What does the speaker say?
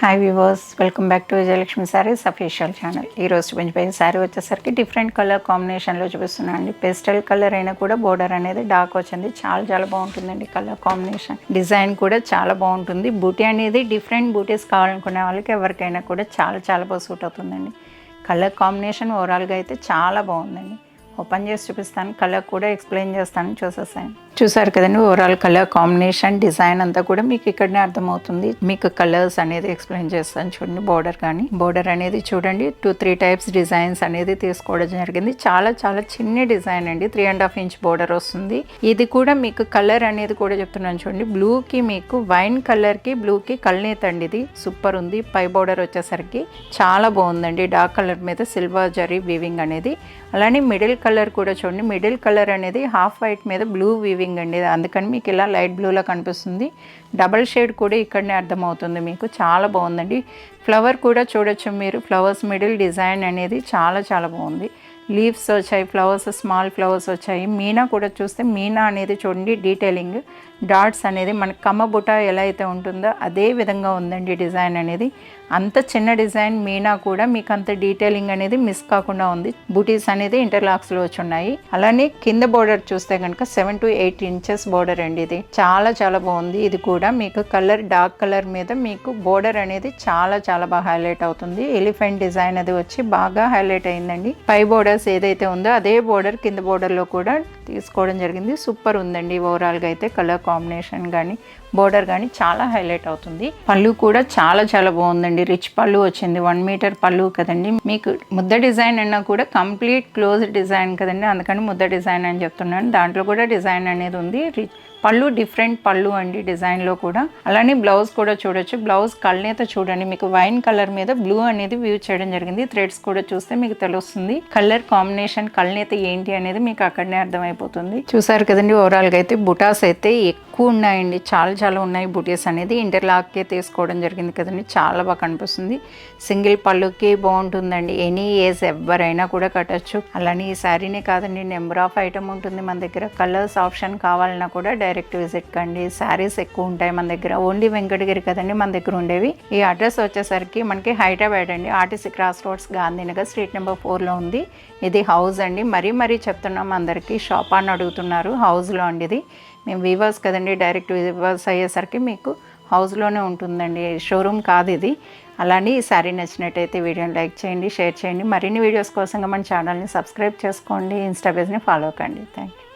Hi viewers, welcome back to Vijayalakshmi saris official channel. ఈరోజు చూపించబోయే శారీ వచ్చేసరికి డిఫరెంట్ కలర్ కాంబినేషన్లో చూపిస్తున్నాను అండి. పేస్టల్ కలర్ అయినా కూడా బోర్డర్ అనేది డార్క్ వచ్చింది. చాలా బాగుంటుందండి. కలర్ కాంబినేషన్, డిజైన్ కూడా చాలా బాగుంటుంది. బూటీ అనేది డిఫరెంట్ బూటీస్ కావాలనుకునే వాళ్ళకి ఎవరికైనా కూడా చాలా బాగా సూట్ అవుతుందండి. కలర్ కాంబినేషన్ ఓవరాల్గా అయితే చాలా బాగుందండి. ఓపెన్ చేసి చూపిస్తాను, కలర్ కూడా ఎక్స్ప్లెయిన్ చేస్తాను, చూసేసాను. చూసారు కదండి, ఓవరాల్ కలర్ కాంబినేషన్ డిజైన్ అంతా కూడా మీకు ఇక్కడనే అర్థమవుతుంది. మీకు కలర్స్ అనేది ఎక్స్ప్లెయిన్ చేస్తాను చూడండి. బోర్డర్ అనేది చూడండి 2-3 టైప్స్ డిజైన్స్ అనేది తీసుకోవడం జరిగింది. చాలా చిన్న డిజైన్ అండి. 3.5 ఇంచ్ బోర్డర్ వస్తుంది. ఇది కూడా మీకు కలర్ అనేది కూడా చెప్తున్నాను చూడండి. బ్లూకి మీకు వైన్ కలర్కి బ్లూకి కల్నేత్ అండి. ఇది సూపర్ ఉంది. పై బోర్డర్ వచ్చేసరికి చాలా బాగుందండి. డార్క్ కలర్ మీద సిల్వర్ జరీ వీవింగ్ అనేది. అలానే మిడిల్ కలర్ కూడా చూడండి. మిడిల్ కలర్ అనేది హాఫ్ వైట్ మీద బ్లూ వీవింగ్ అండి. అందుకని మీకు ఇలా లైట్ బ్లూలా కనిపిస్తుంది. డబల్ షేడ్ కూడా ఇక్కడనే అర్థమవుతుంది మీకు. చాలా బాగుందండి. ఫ్లవర్ కూడా చూడొచ్చు మీరు. ఫ్లవర్స్ మిడిల్ డిజైన్ అనేది చాలా బాగుంది. లీవ్స్ వచ్చాయి, ఫ్లవర్స్ స్మాల్ ఫ్లవర్స్ వచ్చాయి. మీనా కూడా చూస్తే మీనా అనేది చూడండి, డీటెయిలింగ్ డాట్స్ అనేది మనకి కమ్మ బుట్ట ఎలా అయితే ఉంటుందో అదే విధంగా ఉందండి డిజైన్ అనేది. అంత చిన్న డిజైన్ మీనా కూడా మీకు అంత డీటెయిలింగ్ అనేది మిస్ కాకుండా ఉంది. బూటీస్ అనేది ఇంటర్లాక్స్లో వచ్చి ఉన్నాయి. అలానే కింద బోర్డర్ చూస్తే కనుక 7 to 8 ఇంచెస్ బోర్డర్ అండి. ఇది చాలా బాగుంది. ఇది కూడా మీకు కలర్ డార్క్ కలర్ మీద మీకు బోర్డర్ అనేది చాలా బాగా హైలైట్ అవుతుంది. ఎలిఫెంట్ డిజైన్ అది వచ్చి బాగా హైలైట్ అయిందండి. పై బోర్డర్స్ ఏదైతే ఉందో అదే బోర్డర్ కింద బోర్డర్లో కూడా తీసుకోవడం జరిగింది. సూపర్ ఉందండి. ఓవరాల్గా అయితే కలర్ కాంబినేషన్ కానీ బోర్డర్ కానీ చాలా హైలైట్ అవుతుంది. పళ్ళు కూడా చాలా బాగుందండి. రిచ్ పళ్ళు వచ్చింది. 1 మీటర్ పళ్ళు కదండి. మీకు ముద్ద డిజైన్ అన్నా కూడా కంప్లీట్ క్లోజ్ డిజైన్ కదండి, అందుకని ముద్ద డిజైన్ అని చెప్తున్నాను. దాంట్లో కూడా డిజైన్ అనేది ఉంది. పళ్ళు డిఫరెంట్ పళ్ళు అండి డిజైన్లో కూడా. అలానే బ్లౌజ్ కూడా చూడొచ్చు. బ్లౌజ్ కల్నేత చూడండి, మీకు వైన్ కలర్ మీద బ్లూ అనేది వ్యూ చేయడం జరిగింది. థ్రెడ్స్ కూడా చూస్తే మీకు తెలుస్తుంది. కలర్ కాంబినేషన్ కల్నేత ఏంటి అనేది మీకు అక్కడనే అర్థమైపోతుంది. చూసారు కదండి. ఓవరాల్గా అయితే బుటాస్ అయితే ఎక్కువ ఉన్నాయండి. చాలా ఉన్నాయి బుటీస్ అనేది. ఇంటర్లాక్కే తీసుకోవడం జరిగింది కదండి. చాలా బాగా కనిపిస్తుంది. సింగిల్ పళ్ళుకి బాగుంటుందండి. ఎనీ ఏజ్ ఎవరైనా కూడా కట్టచ్చు. అలానే ఈ శారీనే కాదండి, నెంబర్ ఆఫ్ ఐటమ్ ఉంటుంది మన దగ్గర. కలర్స్ ఆప్షన్ కావాలన్నా కూడా డైరెక్ట్ విజిట్ కండి. శారీస్ ఎక్కువ ఉంటాయి మన దగ్గర. ఓన్లీ వెంకటగిరి కదండి మన దగ్గర ఉండేవి. ఈ అడ్రస్ వచ్చేసరికి మనకి హైదరాబాద్ అండి. RTC cross roads, Gandhinagar, street number 4లో ఉంది. ఇది హౌస్ అండి. మరీ చెప్తున్నాం అందరికీ. షాప్ అని అడుగుతున్నారు. హౌస్లో అండి ఇది. మేము వీవర్స్ కదండి, డైరెక్ట్ వీవర్స్ అయ్యేసరికి మీకు హౌస్లోనే ఉంటుందండి, షోరూమ్ కాదు ఇది. అలానే ఈ శారీ నచ్చినట్టయితే వీడియోని లైక్ చేయండి, షేర్ చేయండి. మరిన్ని వీడియోస్ కోసం మన ఛానల్ని సబ్స్క్రైబ్ చేసుకోండి. ఇన్స్టా పేజ్ని ఫాలో కండి. Thank you.